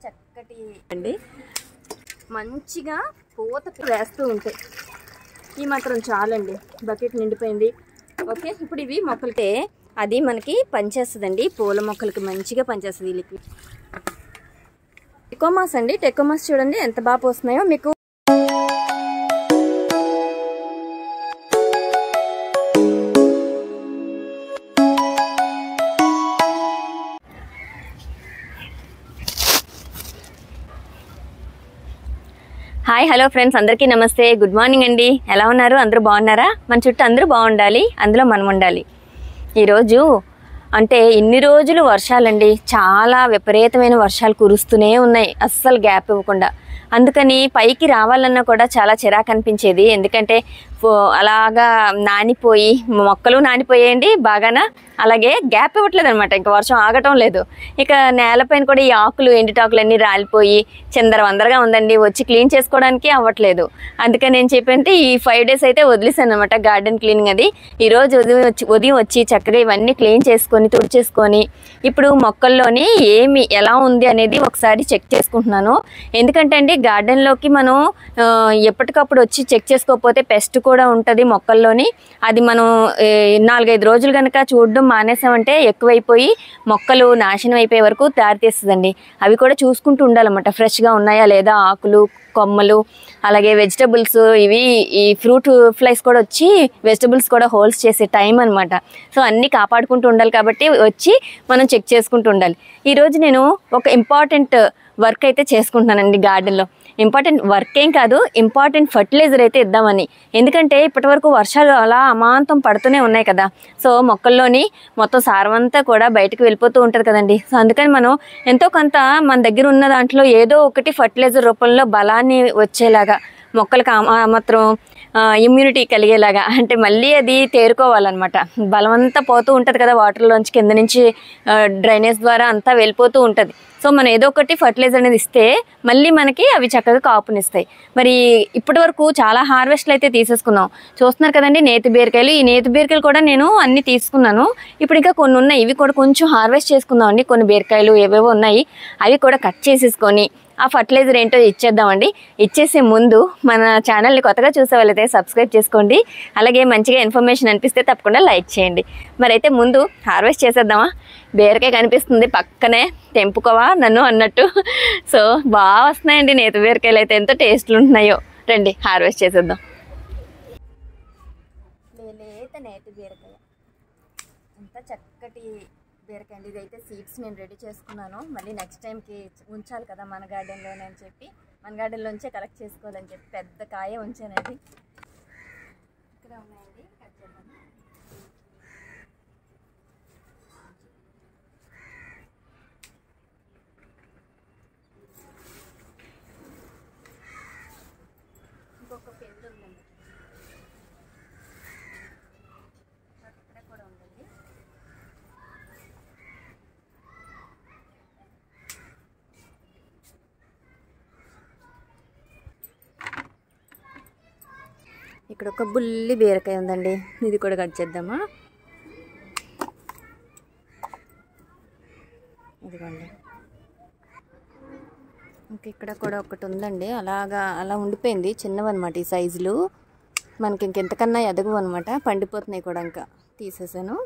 చక్కటి అండి మంచిగా పూత వేస్తూ ఉంటాయి. ఈ మాత్రం చాలండి, బకెట్ నిండిపోయింది. ఓకే, ఇప్పుడు ఇవి మొక్కలకే అది మనకి పనిచేస్తుందండి. పూల మొక్కలకి మంచిగా పనిచేస్తుంది ఈ లిక్విడ్. టెకోమాస్ అండి, టెకోమాస్ చూడండి ఎంత బాగా పోస్తున్నాయో మీకు. హాయ్ హలో ఫ్రెండ్స్, అందరికీ నమస్తే, గుడ్ మార్నింగ్ అండి. ఎలా ఉన్నారు? అందరూ బాగున్నారా? మన చుట్టూ అందరూ బాగుండాలి, అందులో మనం ఉండాలి. ఈరోజు అంటే ఇన్ని రోజులు వర్షాలండి, చాలా విపరీతమైన వర్షాలు కురుస్తూనే ఉన్నాయి, అస్సలు గ్యాప్ ఇవ్వకుండా. అందుకని పైకి రావాలన్నా కూడా చాలా చిరాకు అనిపించేది. ఎందుకంటే అలాగా నానిపోయి మొక్కలు నానిపోయేయండి బాగాన, అలాగే గ్యాప్ ఇవ్వట్లేదు అనమాట. ఇంకా వర్షం ఆగటం లేదు. ఇక నేలపైన కూడా ఈ ఆకులు ఎండుటాకులు అన్నీ రాలిపోయి చిందరవందరగా ఉందండి. వచ్చి క్లీన్ చేసుకోవడానికి అవ్వట్లేదు. అందుకని నేను చెప్పంటే ఈ 5 days అయితే వదిలేసాను అనమాట గార్డెన్ క్లీనింగ్. అది ఈరోజు ఉదయం వచ్చి చక్కగా ఇవన్నీ క్లీన్ చేసుకొని తుడిచేసుకొని ఇప్పుడు మొక్కల్లోని ఎలా ఉంది అనేది ఒకసారి చెక్ చేసుకుంటున్నాను. ఎందుకంటే అండి గార్డెన్లోకి మనం ఎప్పటికప్పుడు వచ్చి చెక్ చేసుకోకపోతే పెస్ట్ కూడా ఉంటుంది మొక్కల్లోని. అది మనం 4-5 రోజులు కనుక చూడడం మానేసామంటే ఎక్కువైపోయి మొక్కలు నాశనం అయిపోయే వరకు దారితీస్తుందండి. అవి కూడా చూసుకుంటూ ఉండాలన్నమాట, ఫ్రెష్గా ఉన్నాయా లేదా ఆకులు, కొమ్మలు, అలాగే వెజిటబుల్స్. ఈ ఫ్రూట్ ఫ్లైస్ కూడా వచ్చి వెజిటబుల్స్ కూడా హోల్స్ చేసే టైం అనమాట. సో అన్నీ కాపాడుకుంటూ ఉండాలి కాబట్టి వచ్చి మనం చెక్ చేసుకుంటూ ఉండాలి. ఈరోజు నేను ఒక ఇంపార్టెంట్ వర్క్ అయితే చేసుకుంటున్నానండి గార్డెన్లో. ఇంపార్టెంట్ వర్క్ ఏం కాదు, ఇంపార్టెంట్ ఫర్టిలైజర్ అయితే ఇద్దామని. ఎందుకంటే ఇప్పటివరకు వర్షాలు అలా అమాంతం పడుతూనే ఉన్నాయి కదా. సో మొక్కల్లోని మొత్తం సారం అంతా కూడా బయటకు వెళ్ళిపోతూ ఉంటుంది కదండి. సో అందుకని మనం ఎంతో కొంత మన దగ్గర ఉన్న దాంట్లో ఏదో ఒకటి ఫర్టిలైజర్ రూపంలో బలాన్ని వచ్చేలాగా, మొక్కలకు మాత్రం ఇమ్యూనిటీ కలిగేలాగా, అంటే మళ్ళీ అది తేరుకోవాలన్నమాట. బలమంతా పోతూ ఉంటుంది కదా వాటర్లోంచి, కింద నుంచి డ్రైనేజ్ ద్వారా అంతా వెళ్ళిపోతూ ఉంటుంది. సో మనం ఏదో ఒకటి ఫర్టిలైజర్ అనేది ఇస్తే మళ్ళీ మనకి అవి చక్కగా కాపునిస్తాయి. మరి ఇప్పటి వరకు చాలా హార్వెస్ట్లు అయితే తీసేసుకున్నాం. చూస్తున్నారు కదండి నేతి బీరకాయలు. ఈ నేతి బీరకాయలు కూడా నేను అన్ని తీసుకున్నాను. ఇప్పుడు ఇంకా కొన్ని ఉన్నాయి, ఇవి కూడా కొంచెం హార్వెస్ట్ చేసుకుందాం అండి. కొన్ని బీరకాయలు ఏవేవో ఉన్నాయి, అవి కూడా కట్ చేసేసుకొని ఆ ఫర్టిలైజర్ ఏంటో ఇచ్చేద్దామండి. ఇచ్చేసే ముందు మన ఛానల్ని కొత్తగా చూసే వాళ్ళైతే సబ్స్క్రైబ్ చేసుకోండి. అలాగే మంచిగా ఇన్ఫర్మేషన్ అనిపిస్తే తప్పకుండా లైక్ చేయండి. మరి అయితే ముందు హార్వెస్ట్ చేసేద్దామా? బీరకాయ కనిపిస్తుంది పక్కనే, తెంపుకోవా నన్ను అన్నట్టు. సో బాగా వస్తున్నాయండి నేతి బీరకాయలు అయితే, ఎంత టేస్ట్లు ఉంటున్నాయో. రండి హార్వెస్ట్ చేసేద్దాం. లేత నేతి బీరకాయ, ఎంత చక్కటి బీరకాయ అండి. ఇదైతే సీడ్స్ నేను రెడీ చేసుకున్నాను. మళ్ళీ నెక్స్ట్ టైంకి ఉంచాలి కదా మన గార్డెన్లోనే అని చెప్పి, మన గార్డెన్లోంచే కలెక్ట్ చేసుకోవాలని చెప్పి పెద్ద కాయ ఉంచానండి. ఇక్కడ ఉన్నాయండి, కట్ చేద్దాం. ఇంకొక పెద్ద ఉందండి, అక్కడ కూడా ఉందండి. ఇక్కడ ఒక బుల్లి బీరకాయ ఉందండి, ఇది కూడా కట్ చేద్దామా? ఇదిగోండి. ఇంకా ఇక్కడ కూడా ఒకటి ఉందండి, అలా ఉండిపోయింది. చిన్నవన్నమాట ఈ సైజులు, మనకి ఇంకెంతకన్నా ఎదగవు అనమాట. పండిపోతున్నాయి కూడా, ఇంకా తీసేసాను.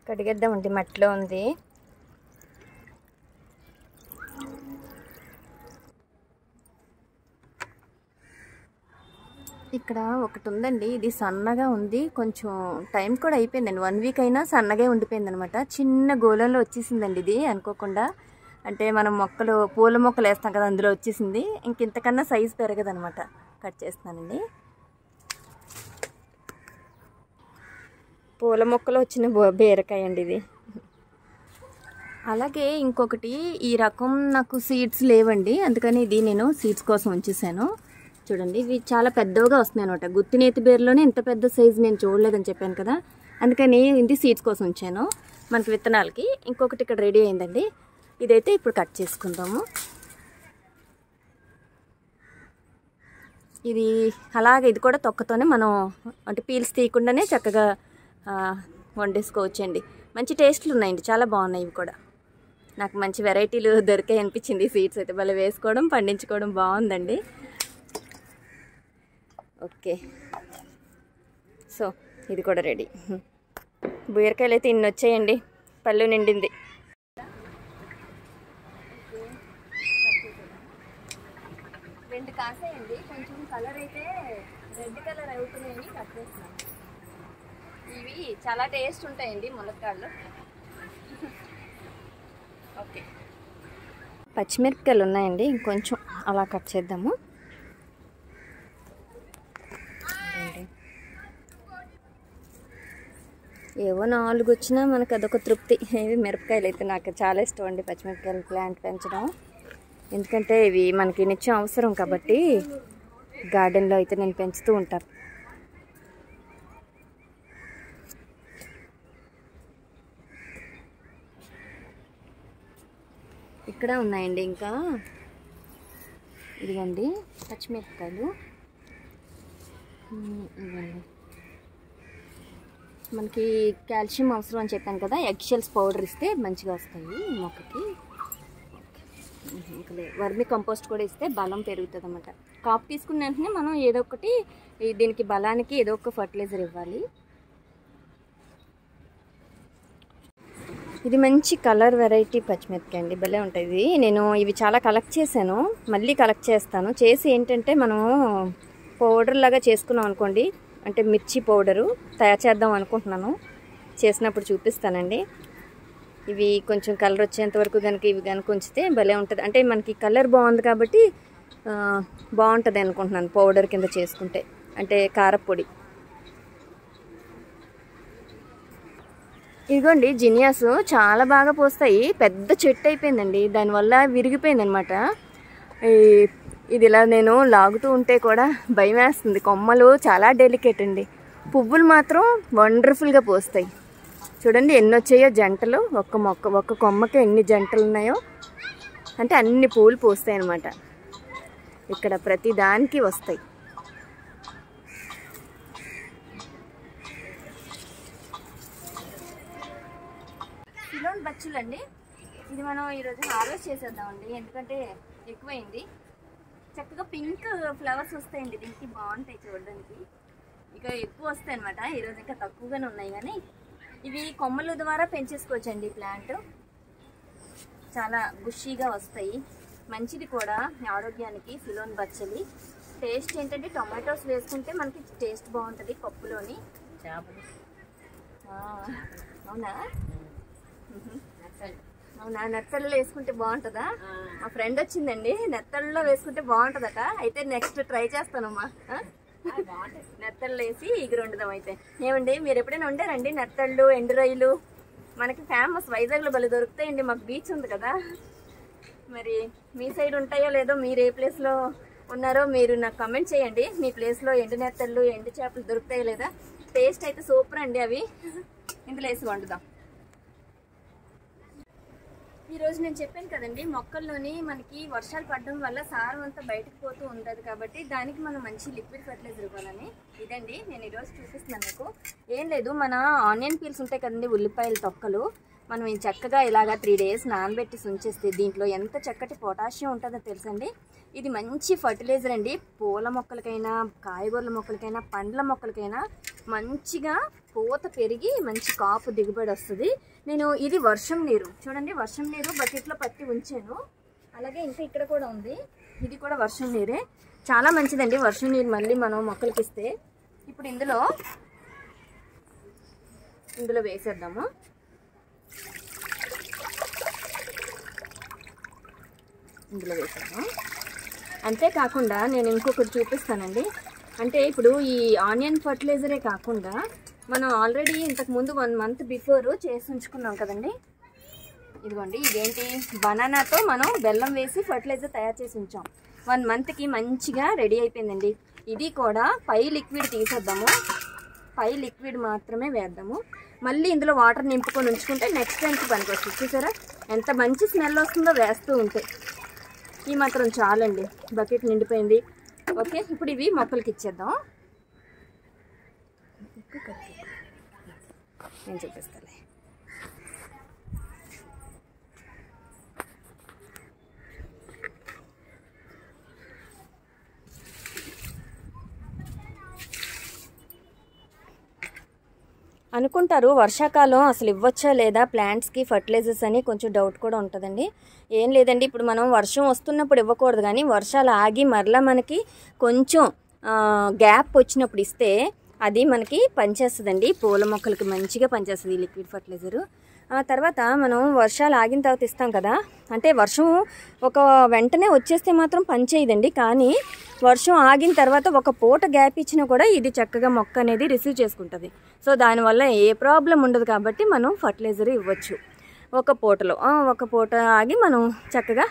కడిగేద్దామండి, మట్టిలో ఉంది. ఇక్కడ ఒకటి ఉందండి, ఇది సన్నగా ఉంది, కొంచెం టైం కూడా అయిపోయిందండి. 1 week అయినా సన్నగా ఉండిపోయింది అనమాట. చిన్న గోళంలో వచ్చేసిందండి ఇది అనుకోకుండా. అంటే మనం పూల మొక్కలు వేస్తాం కదా, అందులో వచ్చేసింది. ఇంతకన్నా సైజు పెరగదనమాట. కట్ చేస్తున్నానండి. పూల మొక్కలు వచ్చిన బీరకాయ అండి ఇది. అలాగే ఇంకొకటి, ఈ రకం నాకు సీడ్స్ లేవండి, అందుకని ఇది నేను సీడ్స్ కోసం ఉంచేసాను. చూడండి, ఇవి చాలా పెద్దగా వస్తున్నాయి అనమాట. గుత్తి నేతి బీరలోనే ఇంత పెద్ద సైజు నేను చూడలేదని చెప్పాను కదా, అందుకని ఇది సీడ్స్ కోసం ఉంచాను మనకి విత్తనాలకి. ఇంకొకటి ఇక్కడ రెడీ అయిందండి, ఇదైతే ఇప్పుడు కట్ చేసుకుందాము. ఇది అలాగే, ఇది కూడా తొక్కతోనే మనం అంటే పీల్స్ తీయకుండానే చక్కగా వండేసుకోవచ్చండి. మంచి టేస్ట్లు ఉన్నాయండి, చాలా బాగున్నాయి ఇవి కూడా. నాకు మంచి వెరైటీలు దొరికాయి అనిపించింది. సీడ్స్ అయితే భలే వేసుకోవడం పండించుకోవడం బాగుందండి. ఓకే, సో ఇది కూడా రెడీ. బీరకాయలు అయితే ఇన్ని వచ్చాయండి, పళ్ళు నిండింది. రెండు కాసాయండి, కొంచెం కలర్ అయితే రెడ్ కలర్ అవుతున్నాయని కట్ చేస్తున్నాను. ఇవి చాలా టేస్ట్ ఉంటాయండి ములక్కాడలు. ఓకే, పచ్చిమిరపకాయలు ఉన్నాయండి, ఇంకొంచెం అలా కట్ చేద్దాము. ఏవో 4 వచ్చినా మనకు అదొక తృప్తి. ఇవి మిరపకాయలు అయితే నాకు చాలా ఇష్టం అండి, పచ్చిమిరపకాయలు ప్లాంట్ పెంచడం. ఎందుకంటే ఇవి మనకి నిత్యం అవసరం కాబట్టి గార్డెన్లో అయితే నేను పెంచుతూ ఉంటాను. ఇక్కడ ఉన్నాయండి ఇంకా, ఇదిగోండి పచ్చిమిరపకాయలు. ఇవ్వండి, మనకి కాల్షియం అవసరం అని చెప్పాను కదా, ఎగ్ షెల్స్ పౌడర్ ఇస్తే మంచిగా వస్తాయి ఈ మొక్కకి. ఇంకా వర్మి కంపోస్ట్ కూడా ఇస్తే బలం పెరుగుతుంది అన్నమాట. కాపు తీసుకున్న వెంటనే మనం ఏదో ఒకటి దీనికి బలానికి ఏదో ఒక ఫర్టిలైజర్ ఇవ్వాలి. ఇది మంచి కలర్ వెరైటీ పచ్చిమిరపకాయ అండి, భలే ఉంటుంది. నేను ఇవి చాలా కలెక్ట్ చేశాను, మళ్ళీ కలెక్ట్ చేస్తాను. చేసి ఏంటంటే మనం పౌడర్ లాగా చేసుకున్నాం అనుకోండి, అంటే మిర్చి పౌడరు తయారు చేద్దాం అనుకుంటున్నాను. చేసినప్పుడు చూపిస్తానండి. ఇవి కొంచెం కలర్ వచ్చేంత వరకు కనుక ఇవి కనుక ఉంచితే భలే ఉంటుంది. అంటే మనకి కలర్ బాగుంది కాబట్టి బాగుంటుంది అనుకుంటున్నాను పౌడర్ కింద చేసుకుంటే, అంటే కారపొడి. ఇదిగోండి జినియాస్ చాలా బాగా పోస్తాయి, పెద్ద చెట్టు అయిపోయిందండి, దానివల్ల విరిగిపోయింది అనమాట. ఇది ఇలా నేను లాగుతూ ఉంటే కూడా భయం వేస్తుంది. కొమ్మలు చాలా డెలికేట్ అండి, పువ్వులు మాత్రం వండర్ఫుల్గా పోస్తాయి. చూడండి ఎన్ని వచ్చాయో జంటలు, ఒక్క కొమ్మకి ఎన్ని జంటలు ఉన్నాయో, అంటే అన్ని పూలు పోస్తాయి అన్నమాట. ఇక్కడ ప్రతి దానికి వస్తాయి. సిలోన్ బచ్చులు అండి, ఇది మనం ఈరోజు హార్వెస్ట్ చేసేద్దామండి, ఎందుకంటే ఎక్కువైంది. చక్కగా పింక్ ఫ్లవర్స్ వస్తాయండి దీనికి, బాగుంటాయి చూడడానికి. ఇక ఎక్కువ వస్తాయి అనమాట, ఈరోజు ఇంకా తక్కువగానే ఉన్నాయి. కానీ ఇవి కొమ్మల ద్వారా పెంచేసుకోవచ్చండి ప్లాంట్, చాలా బుషీగా వస్తాయి. మంచిది కూడా ఆరోగ్యానికి సిలోన్ బచ్చలి. టేస్ట్ ఏంటంటే టొమాటోస్ వేసుకుంటే మనకి టేస్ట్ బాగుంటుంది పప్పులోని. అవునా అవునా, నెత్తళ్ళలో వేసుకుంటే బాగుంటుందా? మా ఫ్రెండ్ వచ్చిందండి, నెత్తళ్ళలో వేసుకుంటే బాగుంటుందట. అయితే నెక్స్ట్ ట్రై చేస్తానమ్మా, నెత్తళ్ళు వేసి ఇగురు వండుదాం. అయితే ఏమండి, మీరు ఎప్పుడైనా వండారండి నెత్తళ్ళు, ఎండు రొయ్యలు? మనకి ఫేమస్, వైజాగ్లో భలే దొరుకుతాయండి, మాకు బీచ్ ఉంది కదా. మరి మీ సైడ్ ఉంటాయో లేదో, మీరు ఏ ప్లేస్లో ఉన్నారో మీరు నాకు కమెంట్ చేయండి. మీ ప్లేస్లో ఎండు నెత్తళ్ళు, ఎండు చేపలు దొరుకుతాయో లేదా? టేస్ట్ అయితే సూపర్ అండి అవి. ఇందులో వేసి వండుదాం. ఈరోజు నేను చెప్పాను కదండి, మొక్కల్లోని మనకి వర్షాలు పడడం వల్ల సారం అంతా బయటకు పోతూ ఉంటుంది కాబట్టి దానికి మనం మంచి లిక్విడ్ ఫర్టిలైజర్ ఇవ్వాలని. ఇదండి నేను ఈరోజు చూపిస్తున్నాను మీకు. ఏం లేదు, మన ఆనియన్ పీల్స్ ఉంటాయి కదండి, ఉల్లిపాయల తొక్కలు, మనం ఈ చక్కగా ఇలాగా 3 days నానబెట్టి ఉంచేస్తే దీంట్లో ఎంత చక్కటి పొటాషియం ఉంటుందో తెలుసండి. ఇది మంచి ఫర్టిలైజర్ అండి, పూల మొక్కలకైనా, కాయగూరల మొక్కలకైనా, పండ్ల మొక్కలకైనా మంచిగా పూత పెరిగి మంచి కాపు దిగుబడి వస్తుంది. నేను ఇది వర్షం నీరు చూడండి, వర్షం నీరు బకెట్లో పట్టి ఉంచాను. అలాగే ఇంకా ఇక్కడ కూడా ఉంది, ఇది కూడా వర్షం నీరే, చాలా మంచిదండి వర్షం నీరు మళ్ళీ మనం మొక్కలకి ఇస్తే. ఇప్పుడు ఇందులో వేసేద్దాము. ఇందులో వేసేద్దాం. అంతేకాకుండా నేను ఇంకొకటి చూపిస్తానండి. అంటే ఇప్పుడు ఈ ఆనియన్ ఫర్టిలైజరే కాకుండా మనం ఆల్రెడీ ఇంతకుముందు 1 month బిఫోర్ చేసి ఉంచుకున్నాం కదండి. ఇదిగోండి, ఇదేంటి, బనానాతో మనం బెల్లం వేసి ఫర్టిలైజర్ తయారు చేసి ఉంచాం. 1 monthకి మంచిగా రెడీ అయిపోయిందండి. ఇది కూడా పై లిక్విడ్ తీసేద్దాము, పై లిక్విడ్ మాత్రమే వేద్దాము. మళ్ళీ ఇందులో వాటర్ నింపుకొని ఉంచుకుంటే నెక్స్ట్ టైంకి పనికి వస్తుంది. చూసారా ఎంత మంచి స్మెల్ వస్తుందో వేస్తూ ఉంటే. ఈ మాత్రం చాలండి, బకెట్ నిండిపోయింది. ఓకే, ఇప్పుడు ఇవి మొక్కలకి ఇచ్చేద్దాం. నేను చూపిస్తాను. అనుకుంటారు వర్షాకాలం అసలు ఇవ్వచ్చా లేదా ప్లాంట్స్కి ఫర్టిలైజర్స్ అని కొంచెం డౌట్ కూడా ఉంటుందండి. ఏం లేదండి, ఇప్పుడు మనం వర్షం వస్తున్నప్పుడు ఇవ్వకూడదు, కానీ వర్షాలు ఆగి మరలా మనకి కొంచెం గ్యాప్ వచ్చినప్పుడు ఇస్తే అది మనకి పనిచేస్తుందండి. పూల మొక్కలకి మంచిగా పనిచేస్తుంది ఈ లిక్విడ్ ఫర్టిలైజరు. తర్వాత మనం వర్షాలు ఆగిన తర్వాత ఇస్తాం కదా, అంటే వర్షం ఒక వెంటనే వచ్చేస్తే మాత్రం పని చేయదండి. కానీ వర్షం ఆగిన తర్వాత ఒక పూట గ్యాప్ ఇచ్చినా కూడా ఇది చక్కగా మొక్క అనేది రిసీవ్ చేసుకుంటుంది. సో దానివల్ల ఏ ప్రాబ్లం ఉండదు, కాబట్టి మనం ఫర్టిలైజర్ ఇవ్వచ్చు ఒక పూటలో. ఒక పూట ఆగి మనం చక్కగా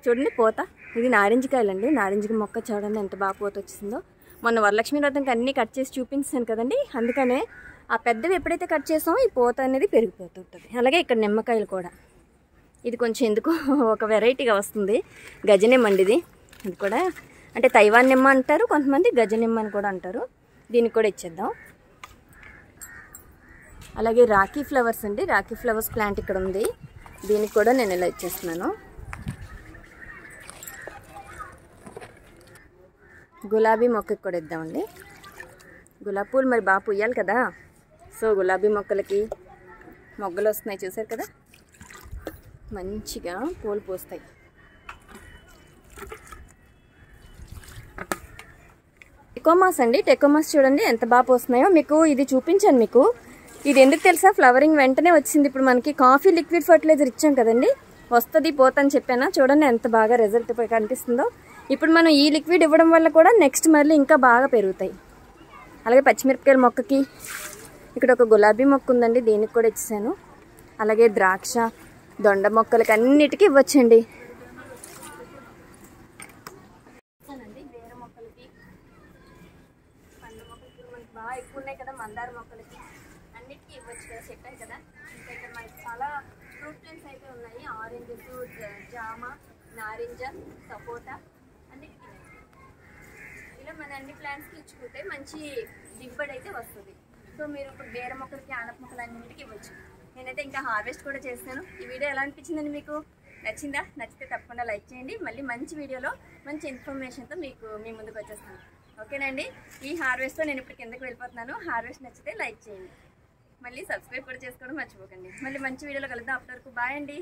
చూడండి పూత. ఇది నారింజకాయలండి, నారింజ మొక్క చూడండి ఎంత బాగా పూత వచ్చిందో. మొన్న వరలక్ష్మి వ్రతంకి అన్నీ కట్ చేసి చూపించాను కదండి, అందుకనే ఆ పెద్దవి ఎప్పుడైతే కట్ చేసామో ఈ పూత అనేది పెరిగిపోతుంటుంది. అలాగే ఇక్కడ నిమ్మకాయలు కూడా, ఇది కొంచెం ఎందుకో ఒక వెరైటీగా వస్తుంది, గజనిమ్మండి ఇది. ఇది కూడా అంటే తైవాన్ నిమ్మ అంటారు కొంతమంది, గజనిమ్మ అని కూడా అంటారు. దీనికి కూడా ఇచ్చేద్దాం. అలాగే రాఖీ ఫ్లవర్స్ అండి, రాఖీ ఫ్లవర్స్ ప్లాంట్ ఇక్కడ ఉంది, దీనికి కూడా నేను ఇలా ఇచ్చేస్తున్నాను. గులాబీ మొక్కకి కూడా ఇద్దామండి. గులాబీ పూలు మరి బాగా పూయాలి కదా, సో గులాబీ మొక్కలకి మొగ్గలు వస్తున్నాయి చూసారు కదా, మంచిగా పూలు పూస్తాయి. టెకోమాస్ అండి, టెకోమాస్ చూడండి ఎంత బాగా పూస్తున్నాయో. మీకు ఇది చూపించాను మీకు, ఇది ఎందుకు తెలుసా, ఫ్లవరింగ్ వెంటనే వచ్చింది. ఇప్పుడు మనకి కాఫీ లిక్విడ్ ఫర్టిలైజర్ ఇచ్చాం కదండి, వస్తుంది పోతని చెప్పానా, చూడండి ఎంత బాగా రిజల్ట్ కనిపిస్తుందో. ఇప్పుడు మనం ఈ లిక్విడ్ ఇవ్వడం వల్ల కూడా నెక్స్ట్ మళ్ళీ ఇంకా బాగా పెరుగుతాయి. అలాగే పచ్చిమిరపకాయల మొక్కకి ఇక్కడ ఒక గులాబీ మొక్క ఉందండి, దీనికి కూడా ఇచ్చాను. అలాగే ద్రాక్ష దొండ మొక్కలకి అన్నిటికీ ఇవ్వచ్చండి. వేరే మొక్కలకి పండ్ల మొక్కలకి మనకి బాగా ఎక్కువ ఉన్నాయి కదా, మందార మొక్కలకి అన్నిటికీ ఇవ్వచ్చు కదా, చెప్పాను కదా. ఇంకా ఇక్కడ మనకి చాలా ఫ్రూట్ ప్లాంట్స్ అయితే ఉన్నాయి, ఆరెంజెస్, జామ, నారింజ, సపోటా అన్నిటికీ. ఇలా మన అన్ని ప్లాంట్స్కి ఇచ్చుకుంటే మంచి దిగుబడి అయితే వస్తుంది. సో మీరు ఇప్పుడు బేర మొక్కలకి, ఆనప మొక్కలు అన్నింటికి ఇవ్వచ్చు. నేనైతే ఇంకా హార్వెస్ట్ కూడా చేస్తాను. ఈ వీడియో ఎలా అనిపించిందండి మీకు? నచ్చిందా? నచ్చితే తప్పకుండా లైక్ చేయండి. మళ్ళీ మంచి వీడియోలో మంచి ఇన్ఫర్మేషన్తో మీ ముందుకు వచ్చేస్తాను. ఓకేనండి, ఈ హార్వెస్ట్తో నేను ఇప్పుడు కిందకి వెళ్ళిపోతున్నాను. హార్వెస్ట్ నచ్చితే లైక్ చేయండి, మళ్ళీ సబ్స్క్రైబ్ కూడా చేసుకోవడం మర్చిపోకండి. మళ్ళీ మంచి వీడియోలో కలుద్దాం. అప్పటి వరకు బాయ్ అండి.